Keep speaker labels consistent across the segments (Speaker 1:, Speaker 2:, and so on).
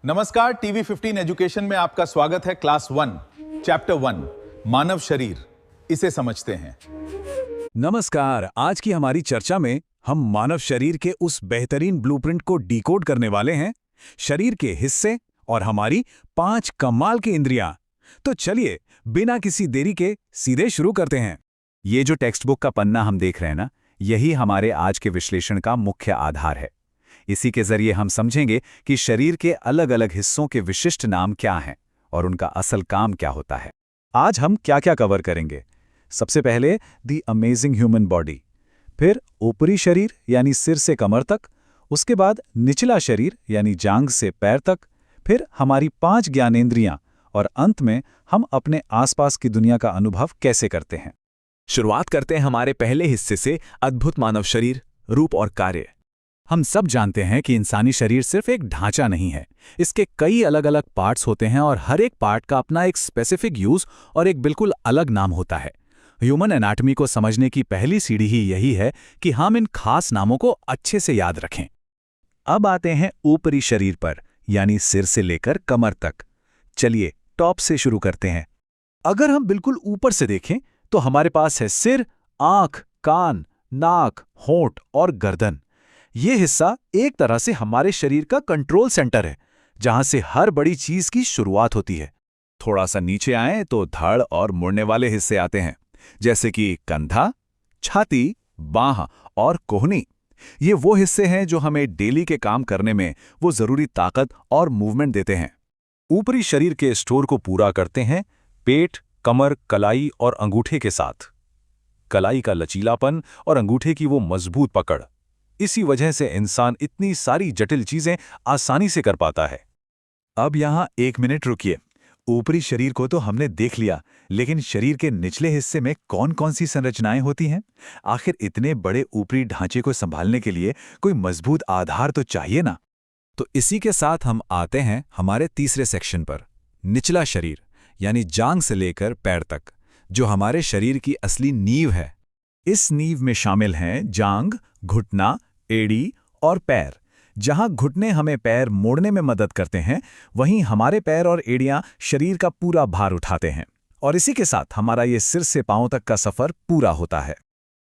Speaker 1: नमस्कार, TV 15 education में आपका स्वागत है। क्लास 1 चैप्टर 1 मानव शरीर, इसे समझते हैं।
Speaker 2: नमस्कार। आज की हमारी चर्चा में हम मानव शरीर के उस बेहतरीन ब्लूप्रिंट को डिकोड करने वाले हैं, शरीर के हिस्से और हमारी 5 कमाल की इंद्रियां। तो चलिए बिना किसी देरी के सीधे शुरू करते हैं। ये जो टेक्स्ट बुक का पन्ना हम देख रहे हैं ना, यही हमारे आज के विश्लेषण का मुख्य आधार है। इसी के जरिए हम समझेंगे कि शरीर के अलग अलग हिस्सों के विशिष्ट नाम क्या हैं और उनका असल काम क्या होता है। आज हम क्या क्या कवर करेंगे? सबसे पहले द अमेजिंग ह्यूमन बॉडी, फिर ऊपरी शरीर यानी सिर से कमर तक, उसके बाद निचला शरीर यानी जांघ से पैर तक, फिर हमारी 5 ज्ञानेंद्रियां और अंत में हम अपने आसपास की दुनिया का अनुभव कैसे करते हैं।
Speaker 3: शुरुआत करते हैं हमारे पहले हिस्से से, अद्भुत मानव शरीर, रूप और कार्य।
Speaker 2: हम सब जानते हैं कि इंसानी शरीर सिर्फ एक ढांचा नहीं है, इसके कई अलग अलग पार्ट्स होते हैं और हर एक पार्ट का अपना एक स्पेसिफिक यूज और एक बिल्कुल अलग नाम होता है। ह्यूमन एनाटॉमी को समझने की पहली सीढ़ी ही यही है कि हम इन खास नामों को अच्छे से याद रखें। अब आते हैं ऊपरी शरीर पर, यानी सिर से लेकर कमर तक। चलिए टॉप से शुरू करते हैं। अगर हम बिल्कुल ऊपर से देखें तो हमारे पास है सिर, आंख, कान, नाक, होंठ और गर्दन। ये हिस्सा एक तरह से हमारे शरीर का कंट्रोल सेंटर है, जहां से हर बड़ी चीज की शुरुआत होती है। थोड़ा सा नीचे आएं तो धड़ और मुड़ने वाले हिस्से आते हैं, जैसे कि कंधा, छाती, बांह और कोहनी। ये वो हिस्से हैं जो हमें डेली के काम करने में वो जरूरी ताकत और मूवमेंट देते हैं। ऊपरी शरीर के स्टोर को पूरा करते हैं पेट, कमर, कलाई और अंगूठे के साथ। कलाई का लचीलापन और अंगूठे की वो मजबूत पकड़, इसी वजह से इंसान इतनी सारी जटिल चीजें आसानी से कर पाता है। अब यहां 1 मिनट रुकिए। ऊपरी शरीर को तो हमने देख लिया, लेकिन शरीर के निचले हिस्से में कौन कौन सी संरचनाएं होती हैं? आखिर इतने बड़े ऊपरी ढांचे को संभालने के लिए कोई मजबूत आधार तो चाहिए ना। तो इसी के साथ हम आते हैं हमारे तीसरे सेक्शन पर, निचला शरीर यानी जांघ से लेकर पैर तक, जो हमारे शरीर की असली नींव है। इस नींव में शामिल हैं जांघ, घुटना, एड़ी और पैर। जहां घुटने हमें पैर मोड़ने में मदद करते हैं, वहीं हमारे पैर और एड़ियां शरीर का पूरा भार उठाते हैं। और इसी के साथ हमारा ये सिर से पांव तक का सफर पूरा होता है।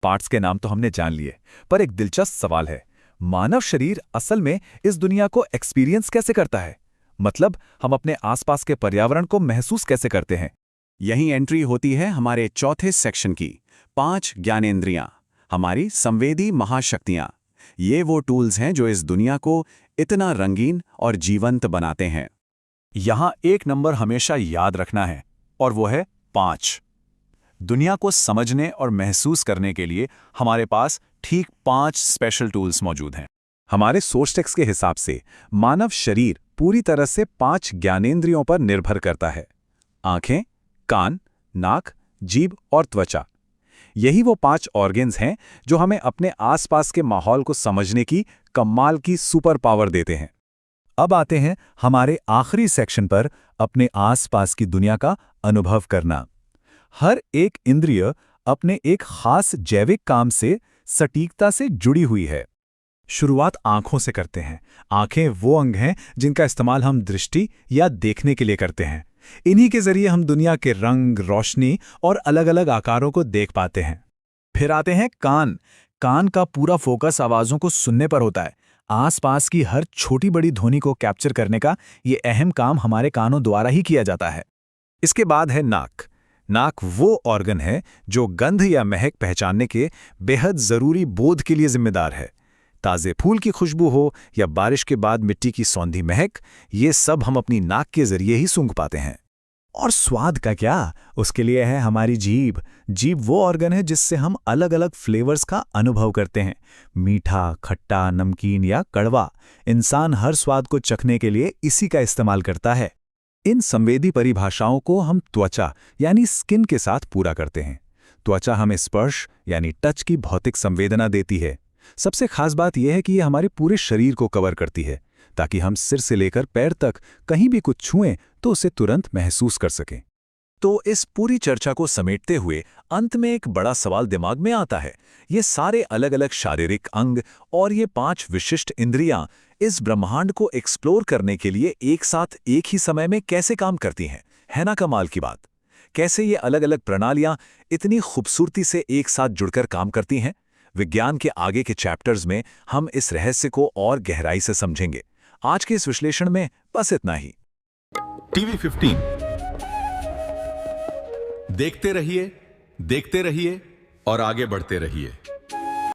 Speaker 2: पार्ट्स के नाम तो हमने जान लिए, पर एक दिलचस्प सवाल है, मानव शरीर असल में इस दुनिया को एक्सपीरियंस कैसे करता है? मतलब हम अपने आसपास के पर्यावरण को महसूस कैसे करते हैं? यही एंट्री होती है हमारे चौथे सेक्शन की, 5 ज्ञानेंद्रियां, हमारी संवेदी महाशक्तियां। ये वो टूल्स हैं जो इस दुनिया को इतना रंगीन और जीवंत बनाते हैं। यहां एक नंबर हमेशा याद रखना है, और वो है 5। दुनिया को समझने और महसूस करने के लिए हमारे पास ठीक 5 स्पेशल टूल्स मौजूद हैं। हमारे सोर्स टेक्स्ट के हिसाब से मानव शरीर पूरी तरह से 5 ज्ञानेंद्रियों पर निर्भर करता है। आंखें, कान, नाक, जीभ और त्वचा। यही वो 5 ऑर्गन्स हैं जो हमें अपने आसपास के माहौल को समझने की कमाल की सुपर पावर देते हैं। अब आते हैं हमारे आखिरी सेक्शन पर, अपने आसपास की दुनिया का अनुभव करना। हर एक इंद्रिय अपने एक खास जैविक काम से सटीकता से जुड़ी हुई है। शुरुआत आंखों से करते हैं। आंखें वो अंग हैं जिनका इस्तेमाल हम दृष्टि या देखने के लिए करते हैं। इन्हीं के जरिए हम दुनिया के रंग, रोशनी और अलग अलग आकारों को देख पाते हैं। फिर आते हैं कान। कान का पूरा फोकस आवाज़ों को सुनने पर होता है। आसपास की हर छोटी बड़ी ध्वनि को कैप्चर करने का ये अहम काम हमारे कानों द्वारा ही किया जाता है। इसके बाद है नाक। नाक वो ऑर्गन है जो गंध या महक पहचानने के बेहद ज़रूरी बोध के लिए जिम्मेदार है। ताज़े फूल की खुशबू हो या बारिश के बाद मिट्टी की सौंधी महक, ये सब हम अपनी नाक के जरिए ही सूंघ पाते हैं। और स्वाद का क्या? उसके लिए है हमारी जीभ। जीभ वो ऑर्गन है जिससे हम अलग अलग फ्लेवर्स का अनुभव करते हैं, मीठा, खट्टा, नमकीन या कड़वा। इंसान हर स्वाद को चखने के लिए इसी का इस्तेमाल करता है। इन संवेदी परिभाषाओं को हम त्वचा यानी स्किन के साथ पूरा करते हैं। त्वचा हमें स्पर्श यानी टच की भौतिक संवेदना देती है। सबसे खास बात यह है कि ये हमारे पूरे शरीर को कवर करती है, ताकि हम सिर से लेकर पैर तक कहीं भी कुछ छुएं तो उसे तुरंत महसूस कर सकें। तो इस पूरी चर्चा को समेटते हुए अंत में एक बड़ा सवाल दिमाग में आता है, ये सारे अलग अलग शारीरिक अंग और ये 5 विशिष्ट इंद्रियां
Speaker 3: इस ब्रह्मांड को एक्सप्लोर करने के लिए एक साथ एक ही समय में कैसे काम करती हैं, है ना कमाल की बात। कैसे ये अलग अलग प्रणालियां इतनी खूबसूरती से एक साथ जुड़कर काम करती हैं। विज्ञान के आगे के चैप्टर्स में हम इस रहस्य को और गहराई से समझेंगे। आज के इस विश्लेषण में बस इतना ही।
Speaker 1: टीवी 15 देखते रहिए और आगे बढ़ते रहिए।